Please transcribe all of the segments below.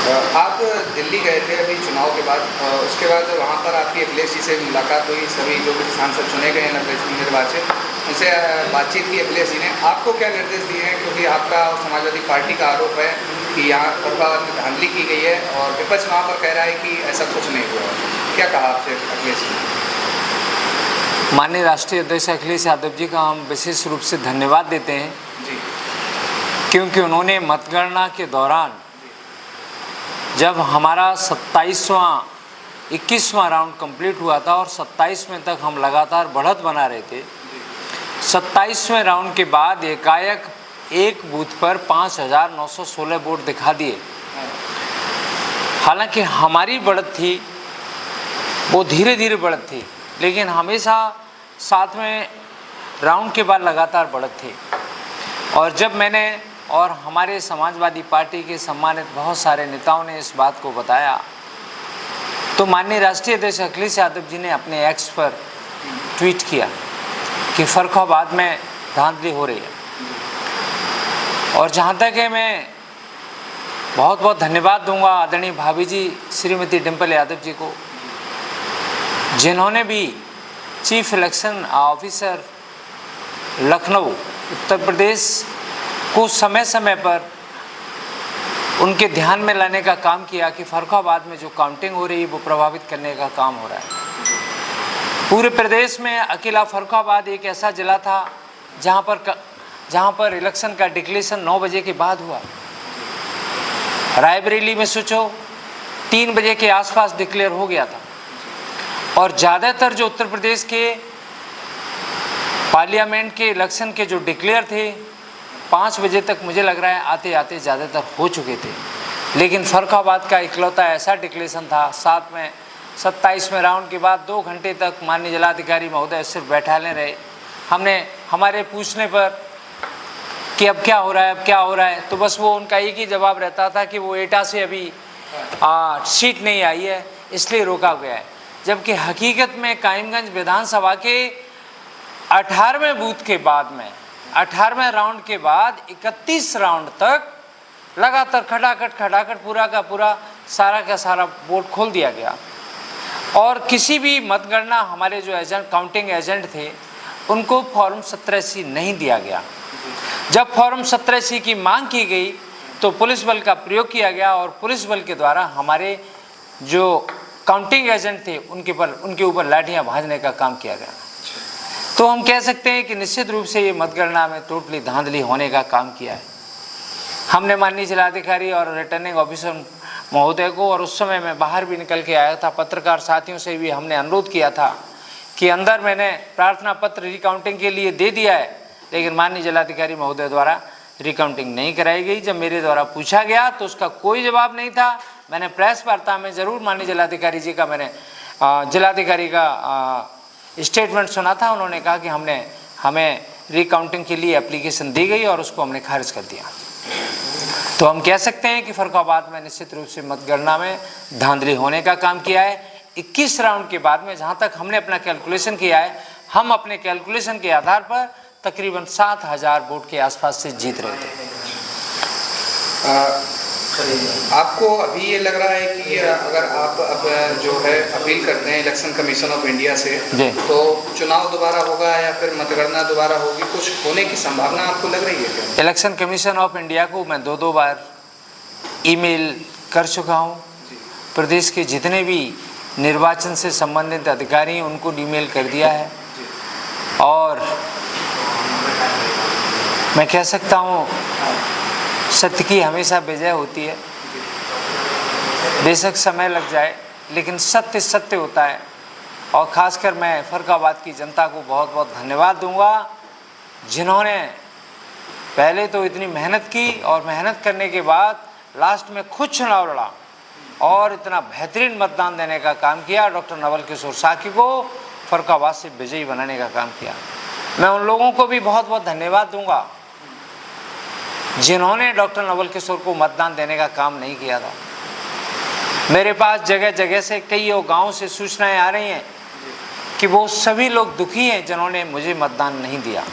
आप दिल्ली गए थे अभी चुनाव के बाद, उसके बाद वहाँ पर आपकी अखिलेश जी से मुलाकात हुई, सभी जो भी सांसद चुने गए हैं 90 निर्वाचित, उनसे बातचीत की अखिलेश जी ने। आपको क्या निर्देश दिए हैं, क्योंकि आपका समाजवादी पार्टी का आरोप है कि यहाँ फरफावाद में धांधली की गई है और विपक्ष वहाँ पर कह रहा है कि ऐसा कुछ नहीं हुआ। क्या कहा आपसे अखिलेश जी ने? माननीय राष्ट्रीय अध्यक्ष अखिलेश यादव जी का हम विशेष रूप से धन्यवाद देते हैं जी, क्योंकि उन्होंने मतगणना के दौरान जब हमारा 21वां राउंड कंप्लीट हुआ था और 27वें तक हम लगातार बढ़त बना रहे थे, 27वें राउंड के बाद एकाएक एक बूथ पर 5,916 वोट दिखा दिए। हालांकि हमारी बढ़त थी वो धीरे धीरे बढ़त थी, लेकिन हमेशा 7वें राउंड के बाद लगातार बढ़त थी। और जब मैंने और हमारे समाजवादी पार्टी के सम्मानित बहुत सारे नेताओं ने इस बात को बताया, तो माननीय राष्ट्रीय अध्यक्ष अखिलेश यादव जी ने अपने एक्स पर ट्वीट किया कि फर्रुखाबाद में धांधली हो रही है। और जहाँ तक है, मैं बहुत बहुत धन्यवाद दूंगा आदरणीय भाभी जी श्रीमती डिम्पल यादव जी को, जिन्होंने भी chief election officer Lucknow Uttar Pradesh को समय समय पर उनके ध्यान में लाने का काम किया कि फर्रुखाबाद में जो काउंटिंग हो रही है वो प्रभावित करने का काम हो रहा है। पूरे प्रदेश में अकेला फर्रुखाबाद एक ऐसा जिला था जहाँ पर इलेक्शन का डिक्लेरेशन 9 बजे के बाद हुआ। रायबरेली में सोचो 3 बजे के आसपास डिक्लेयर हो गया था। और ज़्यादातर जो उत्तर प्रदेश के पार्लियामेंट के इलेक्शन के जो डिक्लेयर थे 5 बजे तक मुझे लग रहा है आते आते ज़्यादातर हो चुके थे। लेकिन फर्रुखाबाद का इकलौता ऐसा डिक्लेरेशन था, साथ में 27वें राउंड के बाद 2 घंटे तक माननीय जिलाधिकारी महोदय सिर्फ बैठाले रहे। हमने हमारे पूछने पर कि अब क्या हो रहा है, अब क्या हो रहा है, तो बस वो उनका एक ही जवाब रहता था कि वो एटा से अभी सीट नहीं आई है इसलिए रोका गया है। जबकि हकीकत में कायमगंज विधानसभा के 18वें बूथ के बाद में 18वें राउंड के बाद 31 राउंड तक लगातार खटाखट पूरा का पूरा सारा का सारा वोट खोल दिया गया। और किसी भी मतगणना हमारे जो एजेंट काउंटिंग एजेंट थे उनको फॉर्म 17C नहीं दिया गया। जब फॉर्म 17C की मांग की गई तो पुलिस बल का प्रयोग किया गया और पुलिस बल के द्वारा हमारे जो काउंटिंग एजेंट थे उनके ऊपर लाठियां भाजने का काम किया गया। तो हम कह सकते हैं कि निश्चित रूप से ये मतगणना में टोटली धांधली होने का काम किया है। हमने माननीय जिलाधिकारी और रिटर्निंग ऑफिसर महोदय को, और उस समय मैं बाहर भी निकल के आया था, पत्रकार साथियों से भी हमने अनुरोध किया था कि अंदर मैंने प्रार्थना पत्र रिकाउंटिंग के लिए दे दिया है, लेकिन माननीय जिलाधिकारी महोदय द्वारा रिकाउंटिंग नहीं कराई गई। जब मेरे द्वारा पूछा गया तो उसका कोई जवाब नहीं था। मैंने प्रेस वार्ता में ज़रूर माननीय जिलाधिकारी जी का जिलाधिकारी का स्टेटमेंट सुना था। उन्होंने कहा कि हमें रिकाउंटिंग के लिए एप्लीकेशन दी गई और उसको हमने खारिज कर दिया। तो हम कह सकते हैं कि फर्रुखाबाद में निश्चित रूप से मतगणना में धांधली होने का काम किया है। 21 राउंड के बाद में जहां तक हमने अपना कैलकुलेशन किया है, हम अपने कैलकुलेशन के आधार पर तकरीबन 7,000 वोट के आसपास से जीत रहे थे। आपको अभी ये लग रहा है कि अगर आप अब जो है अपील करते हैं इलेक्शन कमीशन ऑफ इंडिया से, तो चुनाव दोबारा होगा या फिर मतगणना दोबारा होगी, कुछ होने की संभावना आपको लग रही है क्या? इलेक्शन कमीशन ऑफ इंडिया को मैं 2 बार ईमेल कर चुका हूँ। प्रदेश के जितने भी निर्वाचन से संबंधित अधिकारी हैं उनको ईमेल कर दिया है। और मैं कह सकता हूँ सत्य की हमेशा विजय होती है। बेशक समय लग जाए लेकिन सत्य सत्य होता है। और ख़ासकर मैं फर्रुखाबाद की जनता को बहुत बहुत धन्यवाद दूंगा, जिन्होंने पहले तो इतनी मेहनत की और मेहनत करने के बाद लास्ट में खुद चुनाव लड़ा और इतना बेहतरीन मतदान देने का काम किया। डॉक्टर नवल किशोर साकी को फर्रुखाबाद से विजयी बनाने का काम किया। मैं उन लोगों को भी बहुत बहुत धन्यवाद दूंगा जिन्होंने डॉक्टर नवल किशोर को मतदान देने का काम नहीं किया था। मेरे पास जगह जगह से कई गाँव से सूचनाएं आ रही हैं कि वो सभी लोग दुखी हैं जिन्होंने मुझे मतदान नहीं दिया।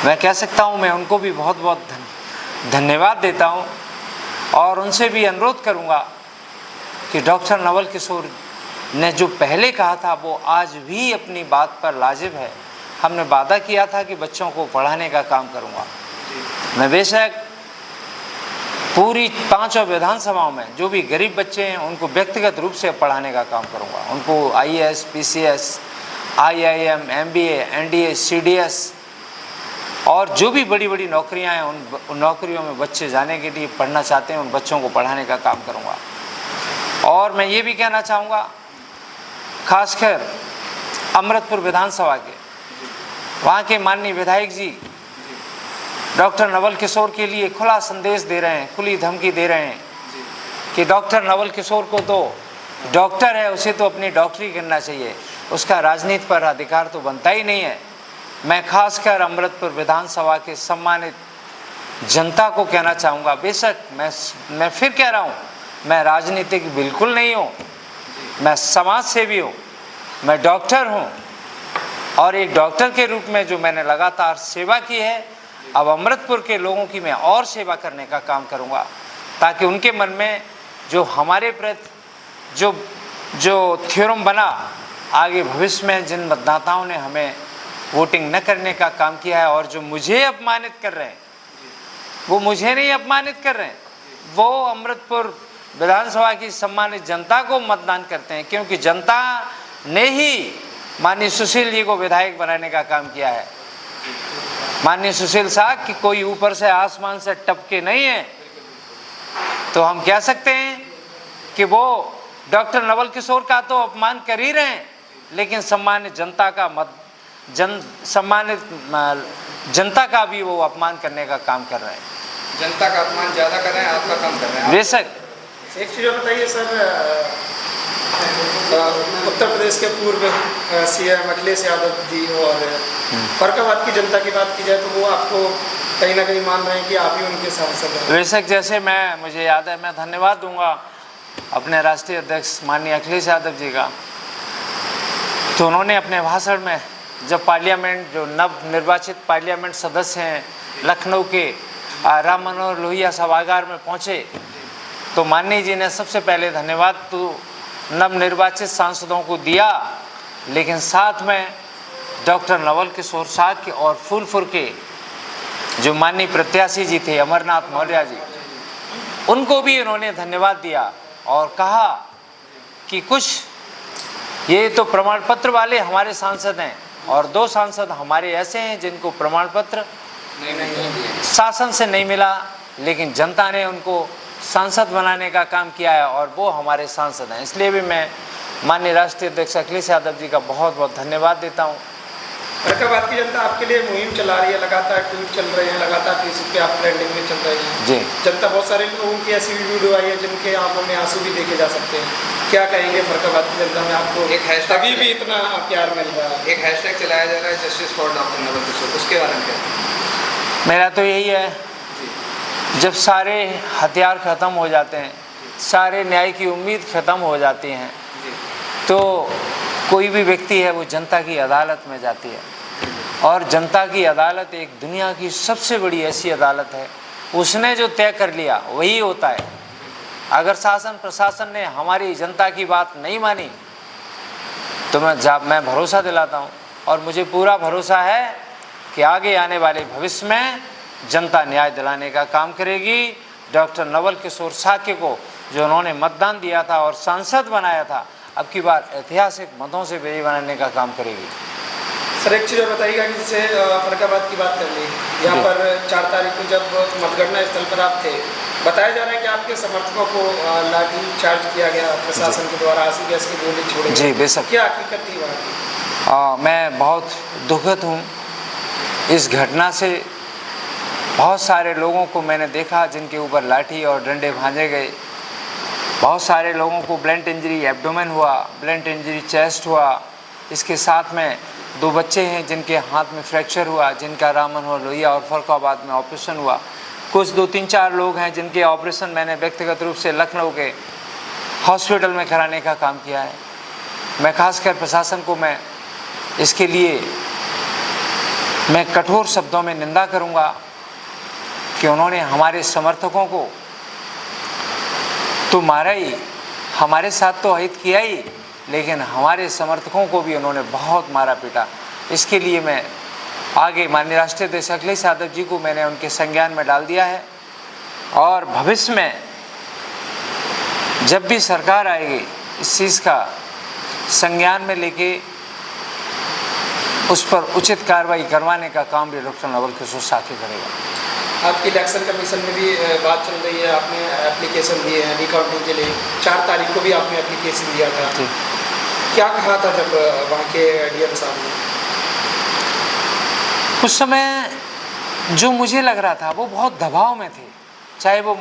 मैं कह सकता हूं मैं उनको भी बहुत बहुत धन्यवाद देता हूं। और उनसे भी अनुरोध करूंगा कि डॉक्टर नवल किशोर ने जो पहले कहा था वो आज भी अपनी बात पर लाजिब है। हमने वादा किया था कि बच्चों को पढ़ाने का काम करूंगा। मैं बेशक पूरी 5 विधानसभाओं में जो भी गरीब बच्चे हैं उनको व्यक्तिगत रूप से पढ़ाने का काम करूंगा। उनको IAS, PCS, IIM, MBA, NDA, CDS और जो भी बड़ी बड़ी नौकरियां हैं उन नौकरियों में बच्चे जाने के लिए पढ़ना चाहते हैं, उन बच्चों को पढ़ाने का काम करूंगा। और मैं ये भी कहना चाहूँगा, खासकर अमृतपुर विधानसभा के वहाँ के माननीय विधायक जी डॉक्टर नवल किशोर के लिए खुला संदेश दे रहे हैं, खुली धमकी दे रहे हैं कि डॉक्टर नवल किशोर को तो डॉक्टर है, उसे तो अपनी डॉक्टरी करना चाहिए, उसका राजनीति पर अधिकार तो बनता ही नहीं है। मैं खासकर अमृतपुर विधानसभा के सम्मानित जनता को कहना चाहूँगा, बेशक मैं फिर कह रहा हूँ, मैं राजनीतिक बिल्कुल नहीं हूँ, मैं समाज सेवी हूँ, मैं डॉक्टर हूँ और एक डॉक्टर के रूप में जो मैंने लगातार सेवा की है, अब अमृतपुर के लोगों की मैं और सेवा करने का काम करूंगा ताकि उनके मन में जो हमारे प्रति जो थ्योरम बना, आगे भविष्य में जिन मतदाताओं ने हमें वोटिंग न करने का काम किया है और जो मुझे अपमानित कर रहे हैं, वो मुझे नहीं अपमानित कर रहे हैं, वो अमृतपुर विधानसभा की सम्मानित जनता को मतदान करते हैं, क्योंकि जनता ने ही माननीय सुशील जी को विधायक बनाने का काम किया है। माननीय सुशील साहब कि कोई ऊपर से आसमान से टपके नहीं है, तो हम कह सकते हैं कि वो डॉक्टर नवल किशोर का तो अपमान कर ही रहे हैं, लेकिन सम्मानित जनता का सम्मानित जनता का भी वो अपमान करने का काम कर रहे हैं। जनता का अपमान ज़्यादा कर रहे हैं, आपका कम कर रहे हैं। बेशक। एक चीज़ बताइए सर, उत्तर प्रदेश के पूर्व CM अखिलेश यादव जी और फरकाबाद की जनता की बात की जाए तो वो आपको कहीं ना कहीं मान रहे हैं कि आप ही उनके सांसद हैं। बेशक, जैसे मुझे याद है, मैं धन्यवाद दूंगा अपने राष्ट्रीय अध्यक्ष माननीय अखिलेश यादव जी का। तो उन्होंने अपने भाषण में जब पार्लियामेंट, जो नव निर्वाचित पार्लियामेंट सदस्य हैं, लखनऊ के राम मनोहर लोहिया सभागार में पहुँचे, तो माननीय जी ने सबसे पहले धन्यवाद तो नवनिर्वाचित सांसदों को दिया, लेकिन साथ में डॉक्टर नवल किशोर साहब के और फूलपुर के जो माननीय प्रत्याशी जी थे अमरनाथ मौर्य जी, उनको भी उन्होंने धन्यवाद दिया और कहा कि कुछ ये तो प्रमाण पत्र वाले हमारे सांसद हैं और 2 सांसद हमारे ऐसे हैं जिनको प्रमाण पत्र शासन से नहीं मिला, लेकिन जनता ने उनको सांसद बनाने का काम किया है और वो हमारे सांसद हैं। इसलिए भी मैं माननीय राष्ट्रीय अध्यक्ष अखिलेश यादव जी का बहुत बहुत धन्यवाद देता हूँ। फरकाबाद की जनता आपके लिए मुहिम चला रही है, लगातार ट्वीट चल रहे हैं, लगातार फेसबुक पे आप ट्रेंडिंग में चल रहे हैं जी। जनता, बहुत सारे लोगों की ऐसी वीडियो आई है जिनके आंखों में आंसू भी देखे जा सकते हैं। क्या कहेंगे फरकाबाद की जनता में आपको एक हैशटैग अभी भी इतना प्यार मिल रहा है? एक हैशटैग चलाया जा रहा है justice for doctor Naval Kishore, उसके बारे में क्या? मेरा तो यही है, जब सारे हथियार ख़त्म हो जाते हैं, सारे न्याय की उम्मीद ख़त्म हो जाती हैं, तो कोई भी व्यक्ति है वो जनता की अदालत में जाती है और जनता की अदालत एक दुनिया की सबसे बड़ी ऐसी अदालत है, उसने जो तय कर लिया वही होता है। अगर शासन प्रशासन ने हमारी जनता की बात नहीं मानी तो मैं भरोसा दिलाता हूँ और मुझे पूरा भरोसा है कि आगे आने वाले भविष्य में जनता न्याय दिलाने का काम करेगी। डॉक्टर नवल किशोर साक्य को जो उन्होंने मतदान दिया था और सांसद बनाया था, अब की बार ऐतिहासिक मतों से विजयी बनाने का काम करेगी। सर एक चीज़ बताइएगा कि जैसे फरकाबाद की बात कर ली, यहाँ पर 4 तारीख को जब मतगणना स्थल पर आप थे, बताया जा रहा है कि आपके समर्थकों को लाठी चार्ज किया गया प्रशासन के द्वारा, आंसू गैस की गोली छोड़ी। जी बेशक। क्या हकीकत थी वहाँ की? मैं बहुत दुखद हूँ इस घटना से। बहुत सारे लोगों को मैंने देखा जिनके ऊपर लाठी और डंडे भांजे गए। बहुत सारे लोगों को ब्लंट इंजरी एब्डोमेन हुआ, ब्लंट इंजरी चेस्ट हुआ। इसके साथ में 2 बच्चे हैं जिनके हाथ में फ्रैक्चर हुआ, जिनका राम मनोहर लोहिया और फरुखाबाद में ऑपरेशन हुआ। कुछ 2-3-4 लोग हैं जिनके ऑपरेशन मैंने व्यक्तिगत रूप से लखनऊ के हॉस्पिटल में कराने का काम किया है। मैं खासकर प्रशासन को इसके लिए मैं कठोर शब्दों में निंदा करूंगा कि उन्होंने हमारे समर्थकों को तो मारा ही, हमारे साथ तो अहित किया ही, लेकिन हमारे समर्थकों को भी उन्होंने बहुत मारा पीटा। इसके लिए मैं आगे माननीय राष्ट्रीय अध्यक्ष अखिलेश यादव जी को मैंने उनके संज्ञान में डाल दिया है, और भविष्य में जब भी सरकार आएगी इस चीज़ का संज्ञान में लेके उस पर उचित कार्रवाई करवाने का काम भी डॉक्टर नवल किशोर साथी करेगा। आपकी इलेक्शन कमीशन में भी बात चल रही है, आपने एप्लीकेशन दिए हैं रिकाउंटिंग के लिए, 4 तारीख को भी आपने एप्लीकेशन दिया था। क्या कहा था जब वहाँ के डीएम साहब ने? उस समय जो मुझे लग रहा था वो बहुत दबाव में थे, चाहे वो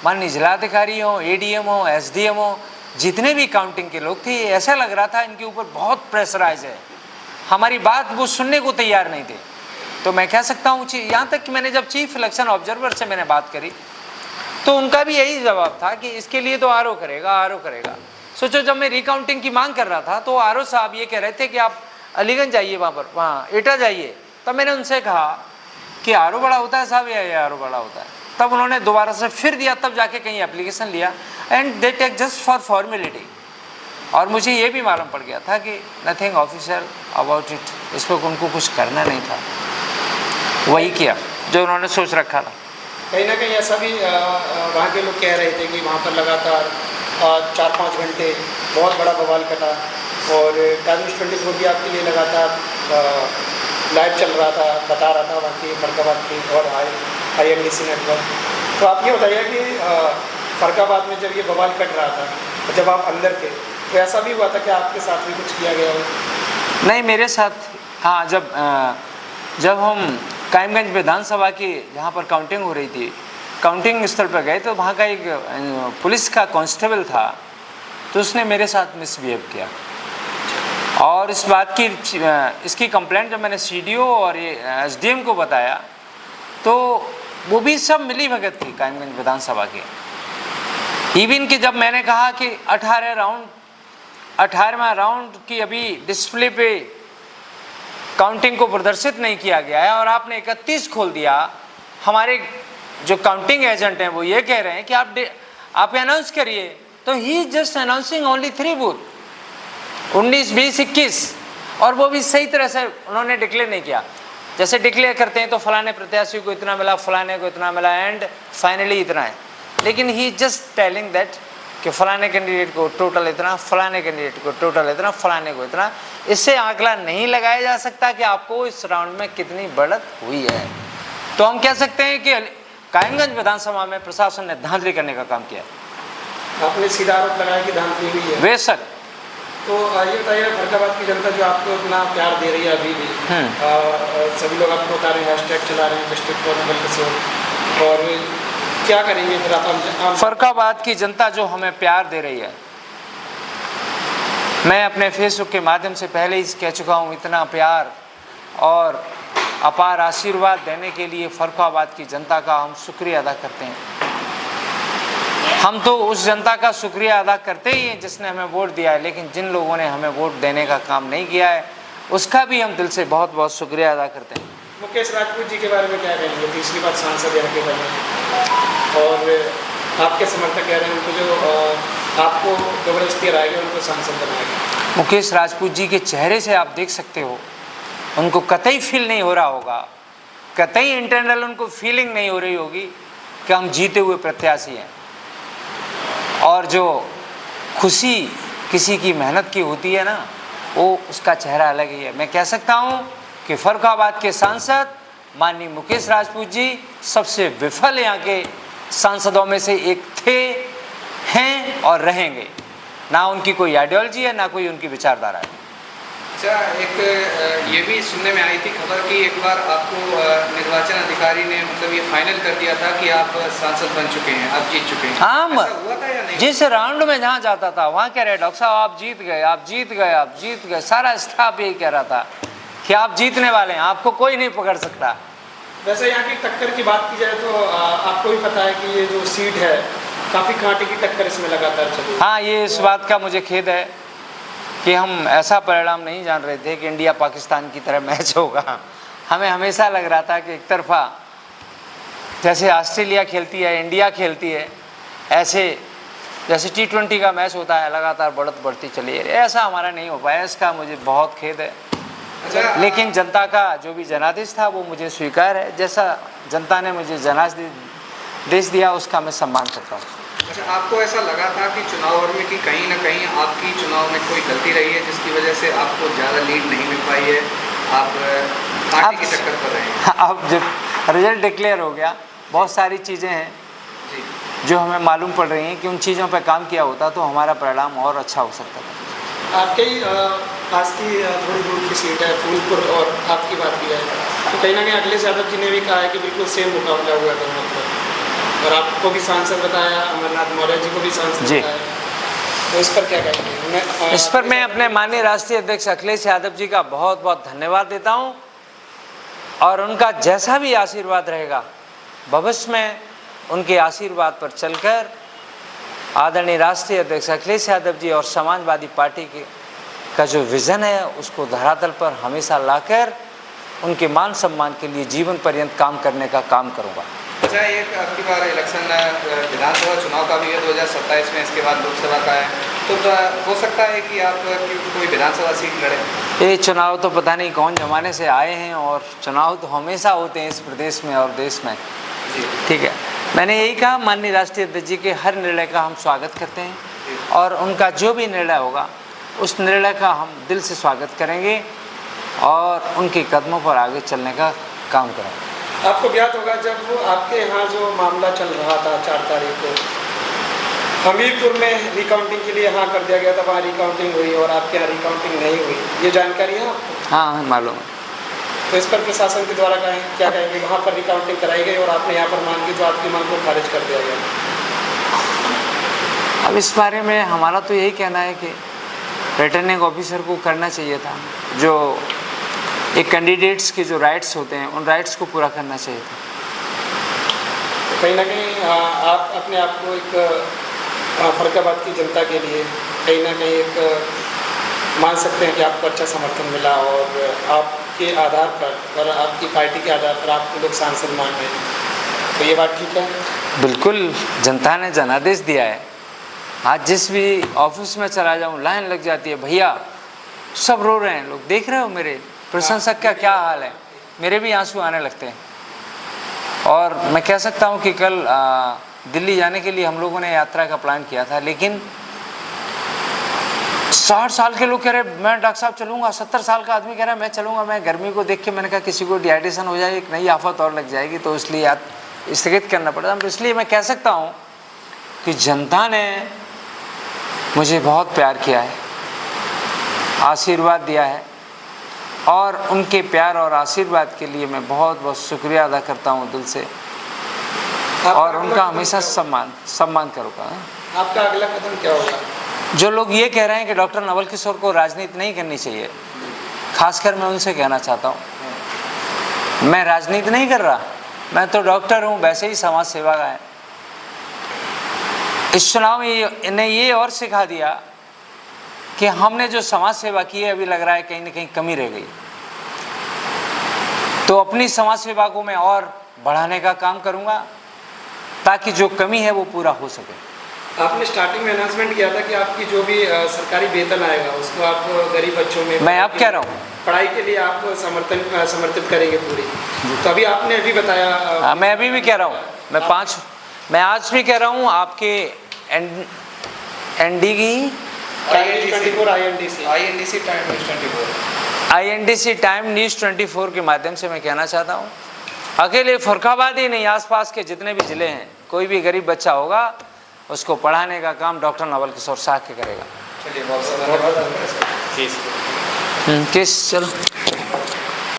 माननीय जिलाधिकारी हो, एडीएम हो, एसडीएम हो, जितने भी काउंटिंग के लोग थे, ऐसा लग रहा था इनके ऊपर बहुत प्रेशराइज है, हमारी बात वो सुनने को तैयार नहीं थे। तो मैं कह सकता हूँ, यहाँ तक कि मैंने जब चीफ इलेक्शन ऑब्जर्वर से मैंने बात करी तो उनका भी यही जवाब था कि इसके लिए तो आरओ करेगा, आरओ करेगा। सोचो, जब मैं रिकाउंटिंग की मांग कर रहा था तो आरओ साहब ये कह रहे थे कि आप अलीगंज जाइए, वहाँ एटा जाइए। तब मैंने उनसे कहा कि आरओ बड़ा होता है साहब, या आरओ बड़ा होता है? तब उन्होंने दोबारा से फिर दिया, तब जाके कहीं एप्लीकेशन लिया, and they take just for formality. और मुझे ये भी मालूम पड़ गया था कि नथिंग ऑफिशियल अबाउट इट, इस पर उनको कुछ करना नहीं था, वही किया जो उन्होंने सोच रखा था। कहीं ना कहीं ऐसा भी वहाँ के लोग कह रहे थे कि वहाँ पर लगातार 4-5 घंटे बहुत बड़ा बवाल कटा, और टाइम्स 24 भी आपके लिए लगातार लाइव चल रहा था, बता रहा था वहाँ की फरकाबाद की और INDC नेटवर्क। तो आप ये बताइए कि फरकाबाद में जब ये बवाल कट रहा था, जब आप अंदर थे, तो ऐसा भी हुआ था कि आपके साथ भी कुछ किया गया हो? नहीं, मेरे साथ हाँ, जब हम कायमगंज विधानसभा की जहाँ पर काउंटिंग हो रही थी, काउंटिंग स्थल पर गए तो वहाँ का एक पुलिस का कांस्टेबल था, तो उसने मेरे साथ मिसबिहेव किया, और इस बात की इसकी कंप्लेंट जब मैंने सीडीओ और ये एसडीएम को बताया तो वो भी सब मिली भगत थी कायमगंज विधानसभा की। इवन कि जब मैंने कहा कि 18वां राउंड की अभी डिस्प्ले पे काउंटिंग को प्रदर्शित नहीं किया गया है और आपने 31 खोल दिया, हमारे जो काउंटिंग एजेंट हैं वो ये कह रहे हैं कि आप अनाउंस करिए, तो ही जस्ट अनाउंसिंग ओनली 3 बूथ, 19, 20, 21, और वो भी सही तरह से उन्होंने डिक्लेयर नहीं किया। जैसे डिक्लेयर करते हैं तो फलाने प्रत्याशी को इतना मिला, फलाने को इतना मिला, एंड फाइनली इतना है, लेकिन ही जस्ट टेलिंग दैट कि फलाने कैंडिडेट को टोटल इतना, फलाने कैंडिडेट को टोटल इतना, फलाने को इतना। इससे आंकड़ा नहीं लगाया जा सकता कि आपको इस राउंड में कितनी बढ़त हुई है। तो हम कह सकते हैं कि कायमगंज विधानसभा में प्रशासन ने धांधली करने का काम किया। आपने सीधा आरोप लगाया कि धांधली हुई है? बेशक। तो ये बताइए, फरकाबाद की जनता जो आपको इतना प्यार दे रही है अभी भी, सभी लोग आपको बता रहे हैं, हैशटैग चला रहे हैं डिस्ट्रिक्ट फॉर नवल किशोर, और क्या करेंगे फिर आप? फरकाबाद की जनता जो हमें प्यार दे रही है, मैं अपने फेसबुक के माध्यम से पहले ही कह चुका हूँ, इतना प्यार और अपार आशीर्वाद देने के लिए फरकाबाद की जनता का हम शुक्रिया अदा करते हैं। हम तो उस जनता का शुक्रिया अदा करते ही हैं जिसने हमें वोट दिया है, लेकिन जिन लोगों ने हमें वोट देने का काम नहीं किया है उसका भी हम दिल से बहुत बहुत शुक्रिया अदा करते हैं। मुकेश राजपूत जी के बारे में क्या कहेंगे? तीसरी बार सांसद यहाँ के बने, और आपके समर्थक कह रहे हैं उनको जो आपको जबरदस्ती हराएंगे उनको सांसद बनाएंगे। मुकेश राजपूत जी के चेहरे से आप देख सकते हो, उनको कतई फील नहीं हो रहा होगा, कतई इंटरनल उनको फीलिंग नहीं हो रही होगी कि हम जीते हुए प्रत्याशी हैं। और जो खुशी किसी की मेहनत की होती है ना, वो उसका चेहरा अलग ही है। मैं कह सकता हूँ कि फरकाबाद के सांसद माननीय मुकेश राजपूत जी सबसे विफल यहाँ के सांसदों में से एक थे, हैं और रहेंगे। ना उनकी कोई आइडियोलॉजी है, ना कोई उनकी विचारधारा है। अच्छा, एक ये भी सुनने में आई थी खबर कि एक बार आपको निर्वाचन अधिकारी ने मतलब ये फाइनल कर दिया था कि आप सांसद बन चुके हैं, आप जीत चुके हैं। हाँ, ऐसा हुआ था या नहीं? जिस राउंड में जहाँ जाता था वहाँ कह रहे डॉक्टर साहब आप जीत गए, आप जीत गए, आप जीत गए। सारा स्टाफ यही कह रहा था कि आप जीतने वाले हैं, आपको कोई नहीं पकड़ सकता। वैसे यहाँ की टक्कर की बात की जाए तो आपको भी पता है कि ये जो सीट है काफ़ी कांटे की टक्कर इसमें लगातार चली। हाँ, ये इस बात का मुझे खेद है कि हम ऐसा परिणाम नहीं जान रहे थे कि इंडिया पाकिस्तान की तरह मैच होगा। हमें हमेशा लग रहा था कि एक तरफा जैसे ऑस्ट्रेलिया खेलती है, इंडिया खेलती है, ऐसे जैसे T20 का मैच होता है, लगातार बढ़त बढ़ती चली है, ऐसा हमारा नहीं हो पाया। इसका मुझे बहुत खेद है। अच्छा, लेकिन जनता का जो भी जनादेश था वो मुझे स्वीकार है। जैसा जनता ने मुझे जनादेश दिया उसका मैं सम्मान करता हूँ। अच्छा, आपको ऐसा लगा था कि चुनाव में कि कहीं ना कहीं आपकी चुनाव में कोई गलती रही है जिसकी वजह से आपको ज़्यादा लीड नहीं मिल पाई है, आप पार्टी के चक्कर पर रहे हैं? अब जब रिजल्ट डिक्लेयर हो गया, बहुत सारी चीज़ें हैं जी, जो हमें मालूम पड़ रही हैं कि उन चीज़ों पर काम किया होता तो हमारा परिणाम और अच्छा हो सकता था। आपके ही पास की थोड़ी दूर की सीट है फूलपुर, और आपकी बात की जाए तो कहीं ना कहीं अखिलेश यादव जी ने भी कहा है कि बिल्कुल सेम मुकाबला हुआ था मतलब, और आपको भी सांसद बताया, अमरनाथ मौर्य जी को भी सांसद जी। बताया, तो इस पर क्या कहेंगे? इस पर मैं अपने माननीय राष्ट्रीय अध्यक्ष अखिलेश यादव जी का बहुत बहुत धन्यवाद देता हूं, और उनका जैसा भी आशीर्वाद रहेगा भविष्य में उनके आशीर्वाद पर चलकर आदरणीय राष्ट्रीय अध्यक्ष अखिलेश यादव जी और समाजवादी पार्टी का जो विज़न है उसको धरातल पर हमेशा लाकर उनके मान सम्मान के लिए जीवन पर्यंत काम करने का काम करूँगा। अच्छा, एक आपकी बार इलेक्शन विधानसभा चुनाव का भी है 2027 में, इसके बाद लोकसभा का है, तो हो सकता है कि आप कोई विधानसभा सीट लड़े? ये चुनाव तो पता नहीं कौन जमाने से आए हैं, और चुनाव तो हमेशा होते हैं इस प्रदेश में और देश में। जी, ठीक है, मैंने यही कहा, माननीय राष्ट्रीय अध्यक्ष जी के हर निर्णय का हम स्वागत करते हैं, और उनका जो भी निर्णय होगा उस निर्णय का हम दिल से स्वागत करेंगे और उनके कदमों पर आगे चलने का काम करेंगे। आपको ज्ञात होगा जब आपके यहाँ जो मामला चल रहा था 4 तारीख को हमीरपुर में रिकाउंटिंग के लिए हाँ कर दिया गया था, वहाँ रिकाउंटिंग हुई और आपके यहाँ रिकाउंटिंग नहीं हुई, ये जानकारी है आपको? हाँ, मालूम है। तो इस पर प्रशासन के द्वारा क्या कहेंगे? वहाँ पर रिकाउंटिंग कराई गई और आपने यहाँ पर मांग की तो आपकी मांग को खारिज कर दिया गया। अब इस बारे में हमारा तो यही कहना है कि रिटर्निंग ऑफिसर को करना चाहिए था, जो एक कैंडिडेट्स के जो राइट्स होते हैं उन राइट्स को पूरा करना चाहिए था। तो कहीं ना कहीं आप अपने आप को एक फरकाबाद की जनता के लिए कहीं ना कहीं एक मान सकते हैं कि आपको अच्छा समर्थन मिला, और आपके आधार पर और आपकी पार्टी के आधार पर आपको लोग सांसद मान रहे हैं, तो ये बात ठीक है? बिल्कुल, जनता ने जनादेश दिया है। आज जिस भी ऑफिस में चला जाऊँ लाइन लग जाती है, भैया सब रो रहे हैं, लोग देख रहे हो मेरे प्रशंसक का क्या हाल है, मेरे भी आंसू आने लगते हैं। और मैं कह सकता हूँ कि कल दिल्ली जाने के लिए हम लोगों ने यात्रा का प्लान किया था, लेकिन 60 साल के लोग कह रहे मैं डॉक्टर साहब चलूँगा, 70 साल का आदमी कह रहा है मैं चलूँगा। मैं गर्मी को देख के मैंने कहा किसी को डिहाइड्रेशन हो जाए, एक नई आफत और लग जाएगी, तो इसलिए स्थगित करना पड़ता। तो इसलिए मैं कह सकता हूँ कि जनता ने मुझे बहुत प्यार किया है, आशीर्वाद दिया है, और उनके प्यार और आशीर्वाद के लिए मैं बहुत बहुत शुक्रिया अदा करता हूँ दिल से, और उनका हमेशा सम्मान करूँगा। आपका अगला कदम क्या होगा? जो लोग ये कह रहे हैं कि डॉक्टर नवल किशोर को राजनीति नहीं करनी चाहिए, खासकर मैं उनसे कहना चाहता हूँ, मैं राजनीति नहीं कर रहा, मैं तो डॉक्टर हूँ, वैसे ही समाज सेवा का है। इस चुनाव में इन्हें ये और सिखा दिया कि हमने जो समाज सेवा की है अभी लग रहा है कहीं ना कहीं कमी रह गई, तो अपनी समाज सेवा को मैं और बढ़ाने का काम करूँगा ताकि जो कमी है वो पूरा हो सके। आपने स्टार्टिंग में अनाउंसमेंट किया था कि आपकी जो भी सरकारी वेतन आएगा उसको आप गरीब बच्चों में, मैं अब कह रहा हूँ, पढ़ाई के लिए आप समर्पित करेंगे पूरी। तो अभी आपने अभी बताया, मैं अभी भी कह रहा हूँ, मैं आज भी कह रहा हूँ, आपके एनडी की INDC टाइम न्यूज़ 24 के माध्यम से मैं कहना चाहता हूँ, अकेले फरुखाबाद ही नहीं, आसपास के जितने भी ज़िले हैं, कोई भी गरीब बच्चा होगा उसको पढ़ाने का काम डॉक्टर नवल किशोर साहब के करेगा। चलिए, बहुत धन्यवाद। किस चलो।